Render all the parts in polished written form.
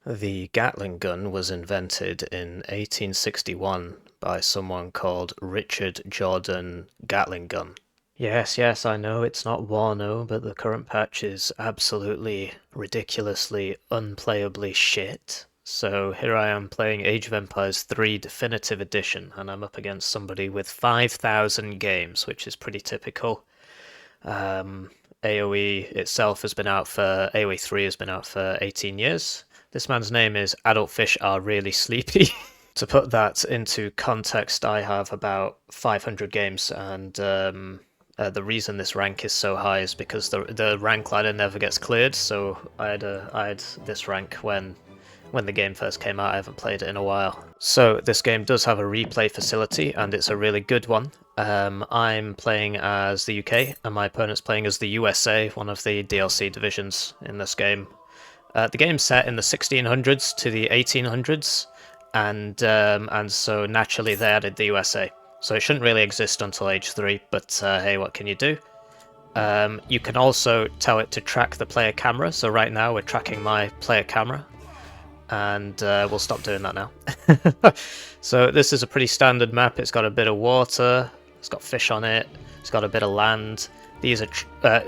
The Gatling gun was invented in 1861 by someone called Richard Jordan Gatling gun. Yes, yes, I know it's not Warno, but the current patch is absolutely ridiculously unplayably shit. So here I am playing Age of Empires 3 Definitive Edition, and I'm up against somebody with 5,000 games, which is pretty typical. AoE itself has been out for AoE 3 has been out for 18 years. This man's name is Adult Fish Are Really Sleepy. To put that into context, I have about 500 games, and the reason this rank is so high is because the rank ladder never gets cleared. So I had this rank when the game first came out. I haven't played it in a while. So this game does have a replay facility, and it's a really good one. I'm playing as the UK, and my opponent's playing as the USA, one of the DLC divisions in this game. The game's set in the 1600s to the 1800s, and so naturally they added the USA. So it shouldn't really exist until age 3, but hey, what can you do? You can also tell it to track the player camera, so right now we're tracking my player camera, and we'll stop doing that now. So this is a pretty standard map. It's got a bit of water, it's got fish on it, it's got a bit of land. These are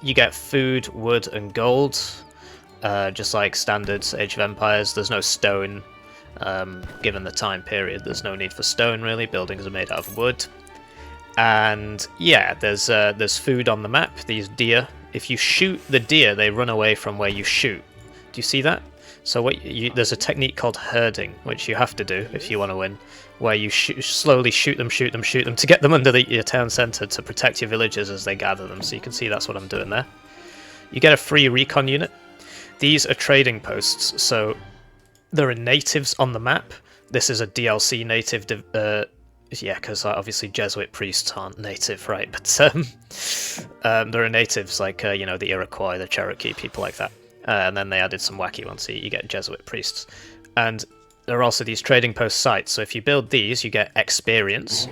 you get food, wood, and gold, just like standard Age of Empires. There's no stone, given the time period. There's no need for stone really. Buildings are made out of wood, and yeah, there's food on the map. These deer. If you shoot the deer, they run away from where you shoot. Do you see that? So there's a technique called herding, which you have to do if you want to win, where you slowly shoot them to get them under your town centre to protect your villagers as they gather them. So you can see that's what I'm doing there. You get a free recon unit. These are trading posts, so there are natives on the map. This is a DLC native, yeah, because obviously Jesuit priests aren't native, right? But there are natives like you know, the Iroquois, the Cherokee, people like that. And then they added some wacky ones, so you get Jesuit priests. And there are also these trading post sites, so if you build these, you get experience.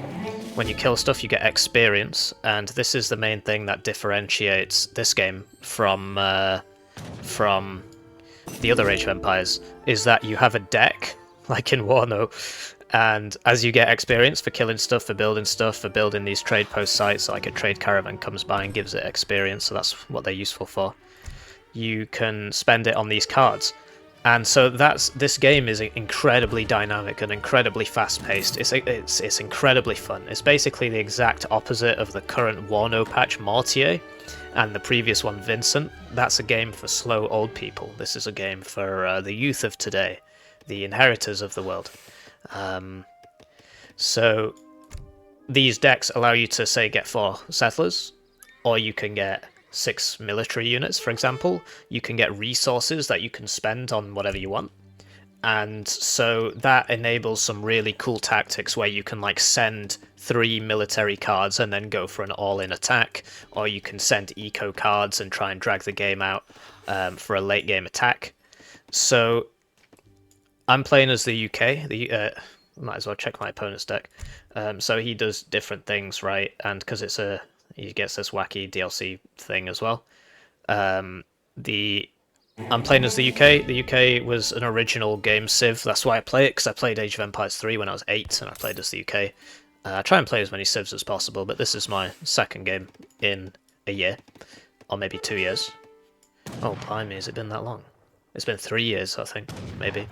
When you kill stuff, you get experience, and this is the main thing that differentiates this game from the other Age of Empires, is that you have a deck, like in Warno, and as you get experience for killing stuff, for building these trade post sites, like a trade caravan comes by and gives it experience, so that's what they're useful for. You can spend it on these cards. And so this game is incredibly dynamic and incredibly fast-paced. It's incredibly fun. It's basically the exact opposite of the current Warno patch Mortier and the previous one Vincent. That's a game for slow old people. This is a game for the youth of today, the inheritors of the world. So these decks allow you to, say, get 4 settlers, or you can get 6 military units, for example. You can get resources that you can spend on whatever you want. And so that enables some really cool tactics where you can like send 3 military cards and then go for an all-in attack, or you can send eco cards and try and drag the game out for a late game attack. So I'm playing as the UK. Might as well check my opponent's deck. So he does different things, right? And because he gets this wacky DLC thing as well. I'm playing as the UK. The UK was an original game civ. That's why I play it, because I played Age of Empires 3 when I was 8, and I played as the UK. I try and play as many civs as possible, but this is my second game in a year, or maybe 2 years. Oh, blimey, has it been that long? It's been 3 years, I think, maybe.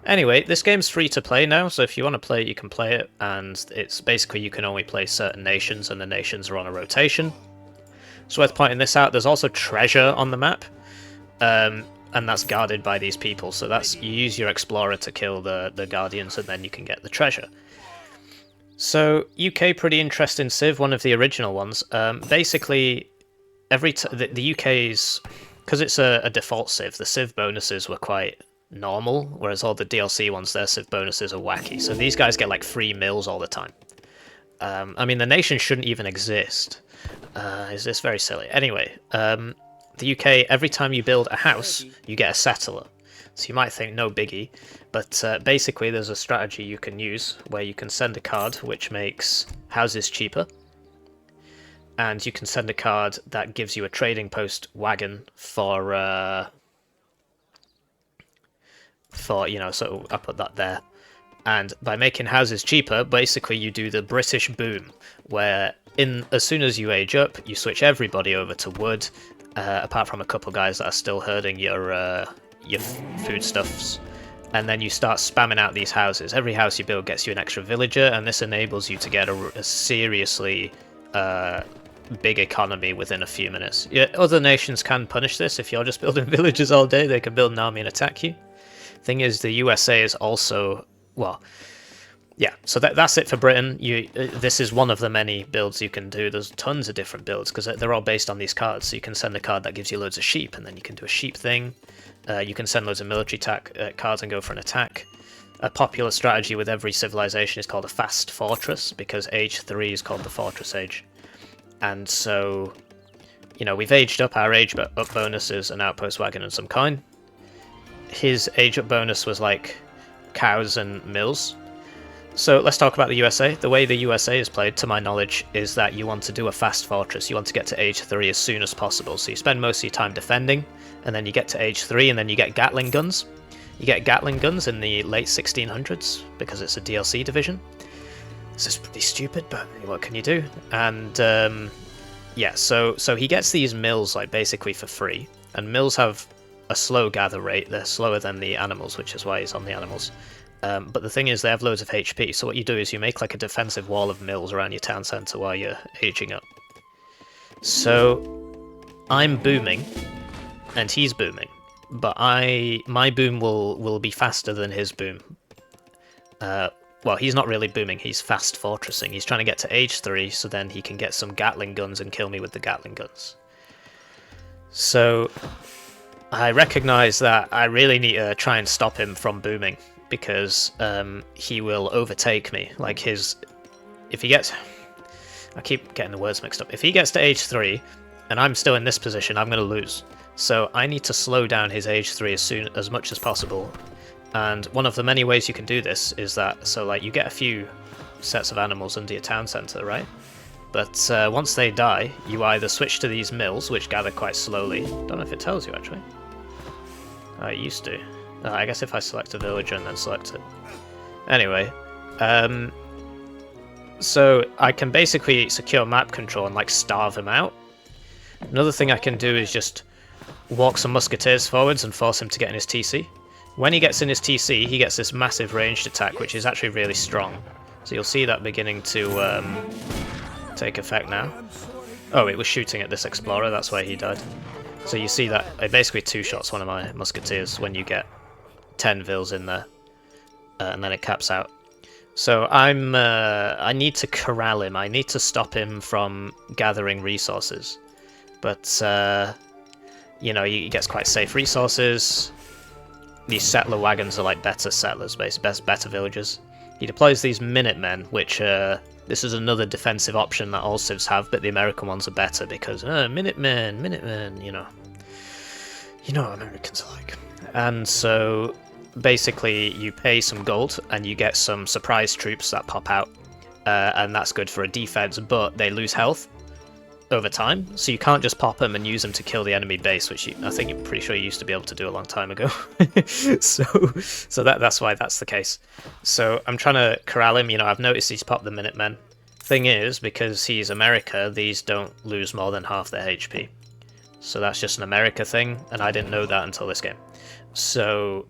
Anyway, this game's free to play now, so if you want to play it, you can play it, and it's basically you can only play certain nations, and the nations are on a rotation. It's worth pointing this out. There's also treasure on the map, and that's guarded by these people, so you use your explorer to kill the guardians, and then you can get the treasure. So, UK, pretty interesting civ, one of the original ones. Basically, the UK's, because it's a default civ, the civ bonuses were quite normal, whereas all the DLC ones, their civ bonuses are wacky. So these guys get like free mills all the time. I mean, the nation shouldn't even exist. Is this very silly? Anyway, the UK, every time you build a house, you get a settler. So you might think no biggie, but basically there's a strategy you can use where you can send a card which makes houses cheaper, and you can send a card that gives you a trading post wagon for thought, you know, so I put that there. And by making houses cheaper, basically you do the British boom, where as soon as you age up, you switch everybody over to wood, apart from a couple guys that are still herding your foodstuffs. And then you start spamming out these houses. Every house you build gets you an extra villager, and this enables you to get a seriously big economy within a few minutes. Yeah, other nations can punish this. If you're just building villages all day, they can build an army and attack you. Thing is, the USA is also, well, yeah, so that's it for Britain. This is one of the many builds you can do. There's tons of different builds, because they're all based on these cards. So you can send a card that gives you loads of sheep, and then you can do a sheep thing. You can send loads of military cards and go for an attack. A popular strategy with every civilization is called a fast fortress, because age 3 is called the fortress age. And so, you know, we've aged up. Our age up bonus is an outpost wagon and some coin. His age up bonus was like cows and mills. So let's talk about the USA. The way the USA is played, to my knowledge, is that you want to do a fast fortress. You want to get to age 3 as soon as possible. So you spend most of your time defending, and then you get to age 3, and then you get Gatling guns. You get Gatling guns in the late 1600s, because it's a DLC division. This is pretty stupid, but what can you do? And yeah, so he gets these mills like basically for free, and mills have a slow gather rate. They're slower than the animals, which is why he's on the animals. But the thing is, they have loads of HP, so what you do is you make like a defensive wall of mills around your town centre while you're aging up. So I'm booming, and he's booming, but my boom will be faster than his boom. Well, he's not really booming, he's fast fortressing. He's trying to get to age 3, so then he can get some Gatling guns and kill me with the Gatling guns. So I recognise that I really need to try and stop him from booming, because he will overtake me. Like if he gets... I keep getting the words mixed up. If he gets to age 3, and I'm still in this position, I'm going to lose. So I need to slow down his age 3 as much as possible. And one of the many ways you can do this is that, so like you get a few sets of animals under your town centre, right? But once they die, you either switch to these mills, which gather quite slowly. Don't know if it tells you, actually. I used to. I guess if I select a villager and then select it. Anyway, so I can basically secure map control and like starve him out. Another thing I can do is just walk some musketeers forwards and force him to get in his TC. When he gets in his TC, he gets this massive ranged attack, which is actually really strong. So you'll see that beginning to take effect now. Oh, it was shooting at this explorer, that's why he died. So you see that it basically two-shots one of my musketeers when you get 10 vils in there, and then it caps out. So I need to corral him. I need to stop him from gathering resources. But you know, he gets quite safe resources. These settler wagons are like better settlers, better villagers. He deploys these Minutemen, which this is another defensive option that all civs have, but the American ones are better because Minutemen, you know what Americans are like. And so basically you pay some gold and you get some surprise troops that pop out, and that's good for a defense, but they lose health over time, so you can't just pop them and use them to kill the enemy base, which I think you're pretty sure you used to be able to do a long time ago. so that's why that's the case. So I'm trying to corral him. You know, I've noticed he's popped the Minutemen. Thing is, because he's America, these don't lose more than half their HP. So that's just an America thing, and I didn't know that until this game. So,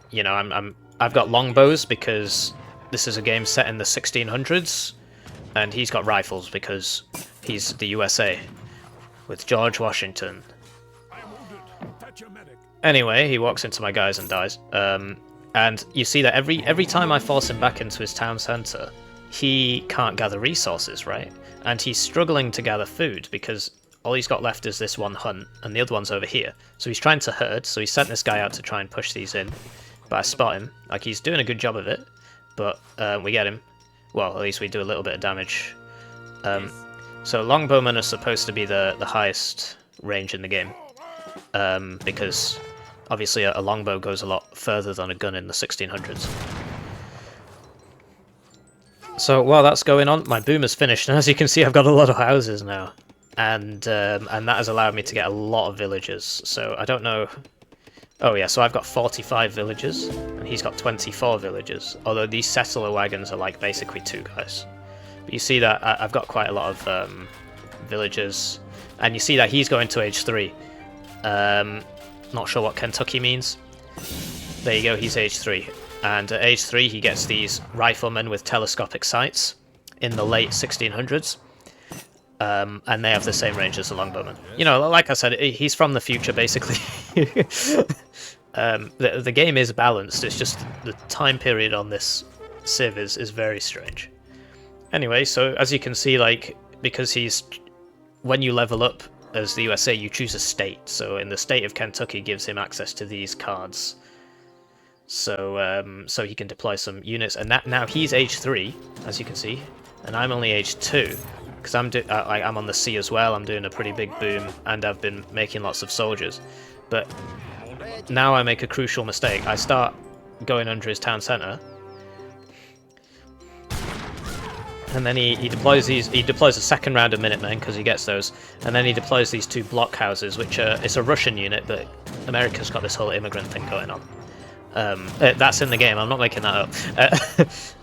you know, I've got longbows because this is a game set in the 1600s, and he's got rifles because he's the USA with George Washington. Anyway, he walks into my guys and dies. And you see that every time I force him back into his town centre, he can't gather resources, right? And he's struggling to gather food because all he's got left is this one hunt, and the other one's over here. So he's trying to herd, so he sent this guy out to try and push these in. But I spot him. Like, he's doing a good job of it, but we get him. Well, at least we do a little bit of damage. So longbowmen are supposed to be the highest range in the game, because obviously a longbow goes a lot further than a gun in the 1600s. So while that's going on, my boom is finished, and as you can see, I've got a lot of houses now, and that has allowed me to get a lot of villagers. So I don't know. Oh yeah, so I've got 45 villagers, and he's got 24 villagers. Although these settler wagons are like basically 2 guys. But you see that I've got quite a lot of villagers, and you see that he's going to age 3. Not sure what Kentucky means. There you go, he's age 3. And at age 3 he gets these riflemen with telescopic sights in the late 1600s. And they have the same range as the longbowmen. You know, like I said, he's from the future, basically. The game is balanced, it's just the time period on this civ is very strange. Anyway, so as you can see, like, because when you level up as the USA, you choose a state. So in the state of Kentucky gives him access to these cards. So so he can deploy some units, and now he's age 3, as you can see, and I'm only age 2. Because I'm on the sea as well, I'm doing a pretty big boom, and I've been making lots of soldiers. But now I make a crucial mistake. I start going under his town centre, and then he deploys these. He deploys a second round of Minutemen because he gets those, and then he deploys these 2 blockhouses, which it's a Russian unit, but America's got this whole immigrant thing going on. That's in the game. I'm not making that up.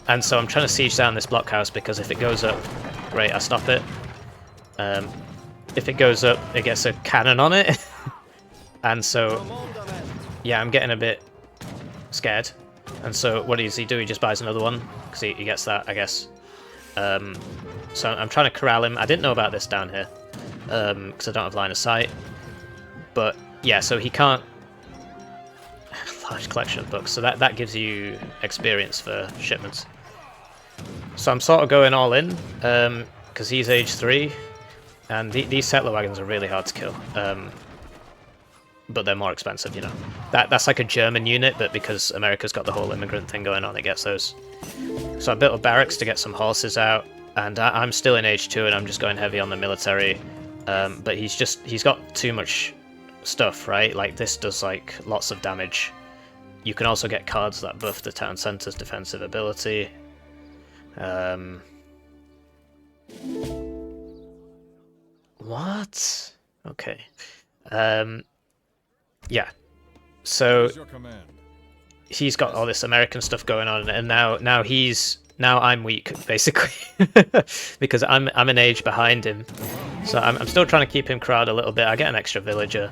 And so I'm trying to siege down this blockhouse because if it goes up, great, I stop it. If it goes up, it gets a cannon on it. And so, yeah, I'm getting a bit scared. And so what does he do? He just buys another one because he gets that, I guess. So I'm trying to corral him. I didn't know about this down here because I don't have line of sight. But yeah, so he can't. Large collection of books, so that gives you experience for shipments. So I'm sort of going all in because he's age 3, and these settler wagons are really hard to kill. But they're more expensive, you know. That's like a German unit, but because America's got the whole immigrant thing going on, it gets those. So I built a barracks to get some horses out, and I'm still in age 2, and I'm just going heavy on the military. But he's got too much stuff, right? Like this does like lots of damage. You can also get cards that buff the town center's defensive ability. What? Okay. Yeah. So he's got all this American stuff going on, and now I'm weak basically because I'm an age behind him. So I'm still trying to keep him corralled a little bit. I get an extra villager.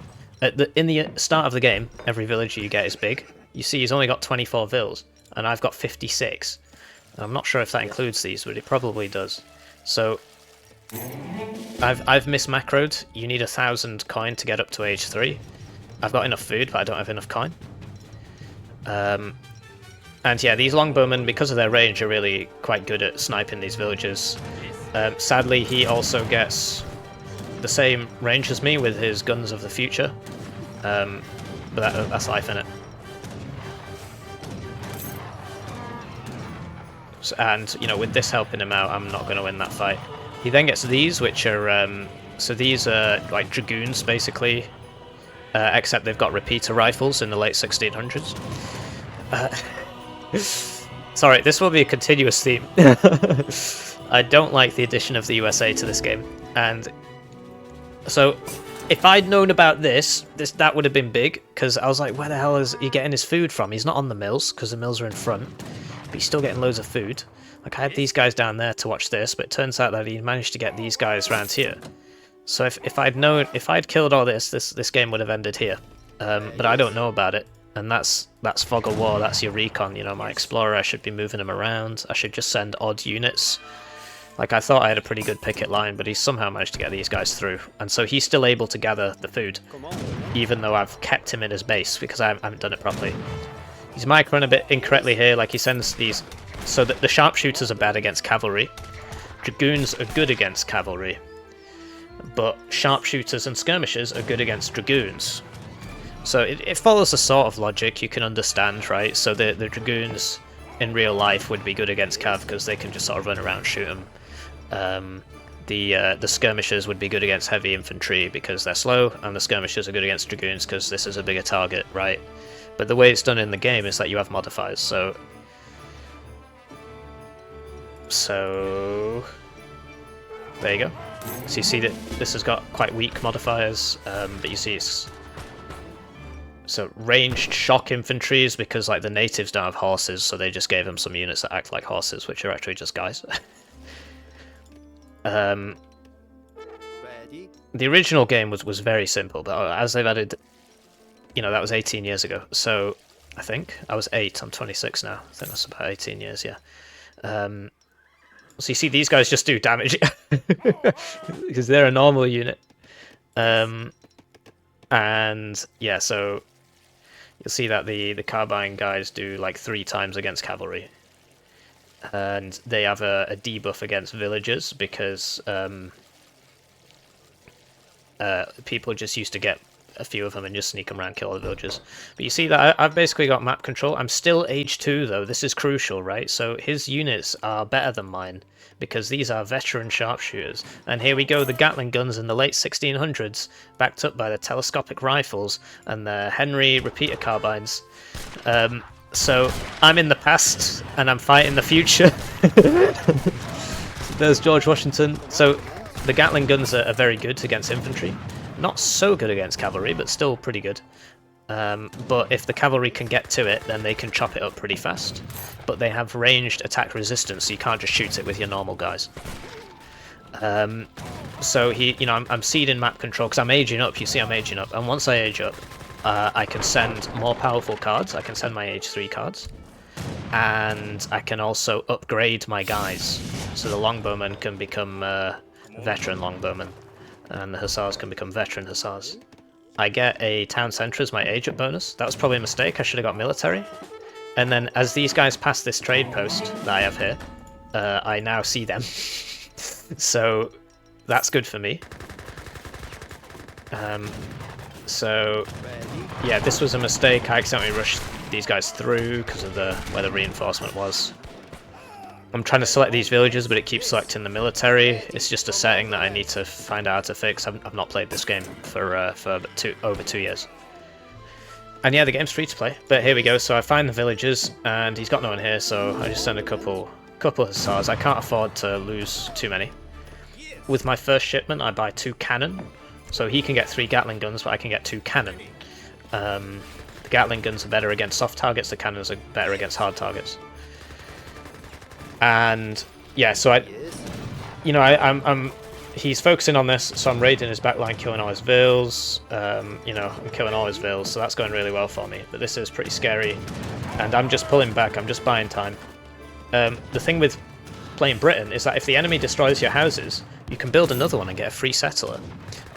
In the start of the game, every villager you get is big. You see, he's only got 24 vills, and I've got 56. And I'm not sure if that includes these, but it probably does. So I've mismacroed. You need 1,000 coin to get up to age 3. I've got enough food, but I don't have enough coin. And yeah, these longbowmen, because of their range, are really quite good at sniping these villagers. Sadly, he also gets the same range as me with his guns of the future. But that's life, innit? And, you know, with this helping him out, I'm not going to win that fight. He then gets these, which are... so these are like dragoons, basically. Except they've got repeater rifles in the late 1600s. Sorry, this will be a continuous theme. I don't like the addition of the USA to this game. And so, if I'd known about that would have been big, because I was like, where the hell is he getting his food from? He's not on the mills, because the mills are in front. But he's still getting loads of food. Like, I had these guys down there to watch this, but it turns out that he managed to get these guys around here. So if I'd killed all this game would have ended here. But I don't know about it, and that's fog of war. That's your recon. You know, my explorer. I should be moving him around. I should just send odd units. Like, I thought I had a pretty good picket line, but he's somehow managed to get these guys through, and so he's still able to gather the food, even though I've kept him in his base because I haven't done it properly. He's microing a bit incorrectly here. Like, he sends these, so that the sharpshooters are bad against cavalry. Dragoons are good against cavalry. But sharpshooters and skirmishers are good against dragoons. So it follows a sort of logic you can understand, right? So the dragoons in real life would be good against cav because they can just sort of run around and shoot them. The skirmishers would be good against heavy infantry because they're slow, and the skirmishers are good against dragoons because this is a bigger target, right? But the way it's done in the game is that you have modifiers, so there you go. So you see that this has got quite weak modifiers, but you see it's So ranged shock infantry is because like the natives don't have horses, so they just gave them some units that act like horses, which are actually just guys. The original game was very simple, but as they've added, you know, that was 18 years ago. So I think I was 8. I'm 26 now. I think that's about 18 years. Yeah. So you see, these guys just do damage because they're a normal unit. And yeah, so you'll see that the carbine guys do like 3 times against cavalry, and they have a debuff against villagers because people just used to get a few of them and just sneak them around, kill all the villagers. But you see that I've basically got map control. I'm still age 2 though. This is crucial, right? So his units are better than mine because these are veteran sharpshooters. And here we go, the Gatling guns in the late 1600s, backed up by the telescopic rifles and the Henry repeater carbines. So I'm in the past and I'm fighting the future. There's George Washington. So the Gatling guns are very good against infantry. Not so good against cavalry, but still pretty good. But if the cavalry can get to it, then they can chop it up pretty fast. But they have ranged attack resistance, so you can't just shoot it with your normal guys. So I'm seeding map control because I'm aging up. You see, I'm aging up, and once I age up, I can send more powerful cards. I can send my age 3 cards, and I can also upgrade my guys. So the longbowmen can become veteran longbowmen, and the hussars can become veteran hussars. I get a town centre as my age up bonus. That was probably a mistake. I should have got military. And then as these guys pass this trade post that I have here, I now see them. So that's good for me. So yeah, this was a mistake. I accidentally rushed these guys through because of where the reinforcement was. I'm trying to select these villages, but it keeps selecting the military. It's just a setting that I need to find out how to fix. I've not played this game for over 2 years. And yeah, the game's free to play. But here we go. So I find the villages, and he's got no one here, so I just send a couple hussars. I can't afford to lose too many. With my first shipment, I buy 2 cannon. So he can get 3 Gatling guns, but I can get 2 cannon. The Gatling guns are better against soft targets. The cannons are better against hard targets. And yeah, so I'm he's focusing on this, so I'm raiding his backline, killing all his vills. I'm killing all his vills, so that's going really well for me. But this is pretty scary, and I'm just pulling back. I'm just buying time. The thing with playing Britain is that if the enemy destroys your houses, you can build another one and get a free settler.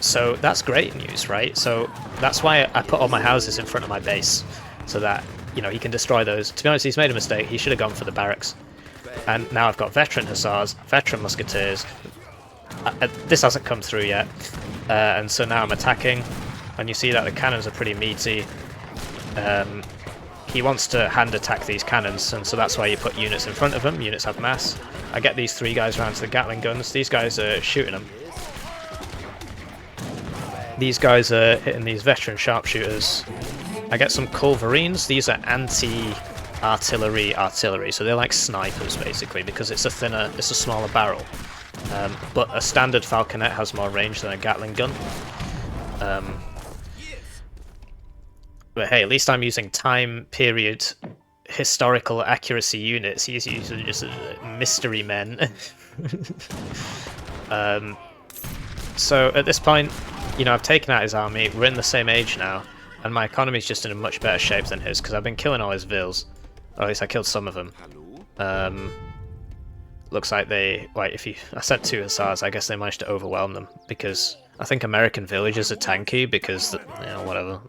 So that's great news, right? So that's why I put all my houses in front of my base, so that he can destroy those. To be honest, he's made a mistake. He should have gone for the barracks. And now I've got veteran hussars, veteran musketeers. This hasn't come through yet, and so now I'm attacking, and you see that the cannons are pretty meaty. He wants to hand attack these cannons, and so that's why you put units in front of them. Units have mass. I get these 3 guys around to the Gatling guns. These guys are shooting them. These guys are hitting these veteran sharpshooters. I get some culverines. These are anti-artillery, so they're like snipers basically, because it's a smaller barrel. But a standard falconet has more range than a Gatling gun. But hey, at least I'm using time period historical accuracy units. He's using just mystery men. So at this point, I've taken out his army. We're in the same age now, and my economy's just in a much better shape than his because I've been killing all his vills. Or at least I killed some of them. Looks like I sent 2 hussars. I guess they managed to overwhelm them because I think American villages are tanky because whatever.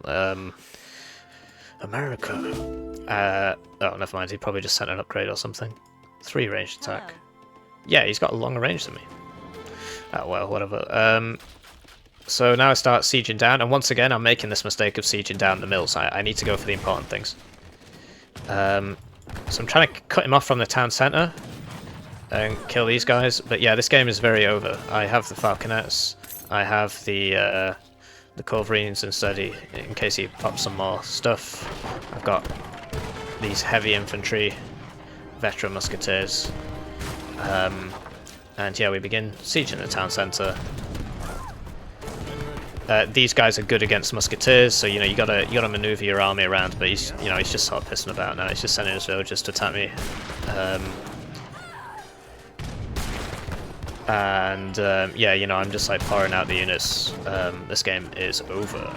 America. Oh, never mind. He probably just sent an upgrade or something. 3 ranged attack. Yeah, he's got a longer range than me. Oh well, whatever. So now I start sieging down, and once again I'm making this mistake of sieging down the mills. I need to go for the important things. So I'm trying to cut him off from the town centre and kill these guys. But yeah, this game is very over. I have the falconets. I have the culverines instead in case he pops some more stuff. I've got these heavy infantry, veteran musketeers. And yeah, we begin sieging the town centre. These guys are good against musketeers, so you gotta maneuver your army around. But he's just sort of pissing about now. He's just sending his villagers to attack me. Yeah, I'm just like pouring out the units. This game is over.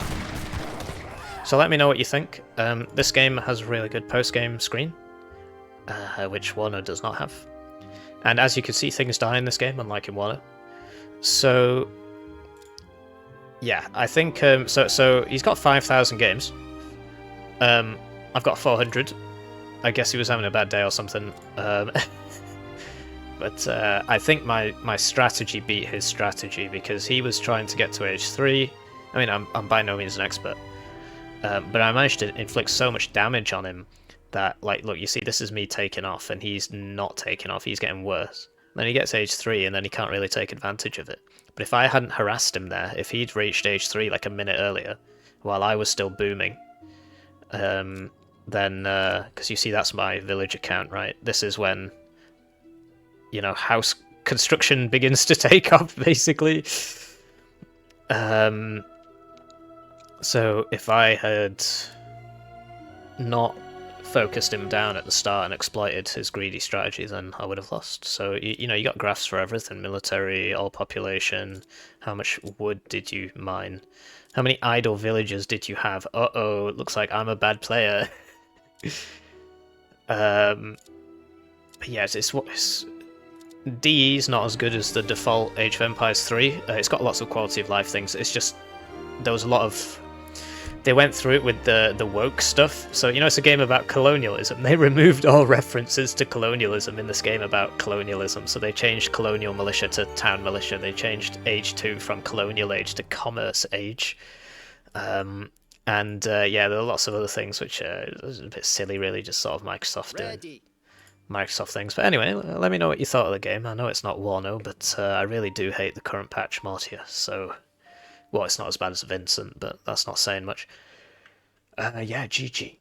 So let me know what you think. This game has a really good post-game screen, which Warno does not have. And as you can see, things die in this game, unlike in Warno. So yeah, I think so he's got 5,000 games. I've got 400. I guess he was having a bad day or something. But I think my strategy beat his strategy, because he was trying to get to age 3. I mean, I'm by no means an expert, but I managed to inflict so much damage on him that, like, look, you see, this is me taking off, and he's not taking off. He's getting worse. Then he gets age 3, and then he can't really take advantage of it. But if I hadn't harassed him there, if he'd reached age 3 like a minute earlier, while I was still booming, then, because you see that's my villager count, right? This is when, house construction begins to take off, basically. So if I had not focused him down at the start and exploited his greedy strategy, then I would have lost. So you got graphs for everything: military, all population, how much wood did you mine, how many idle villagers did you have. Uh-oh, it looks like I'm a bad player. But yeah, it's DE's not as good as the default Age of Empires 3. It's got lots of quality of life things. It's just there was a lot of, they went through it with the woke stuff. So, it's a game about colonialism. They removed all references to colonialism in this game about colonialism. So they changed colonial militia to town militia. They changed Age 2 from colonial age to commerce age. Yeah, there are lots of other things which are a bit silly, really, just sort of Microsoft things. But anyway, let me know what you thought of the game. I know it's not Warno, but I really do hate the current patch Mortia. So, well, it's not as bad as Vincent, but that's not saying much. Yeah, GG.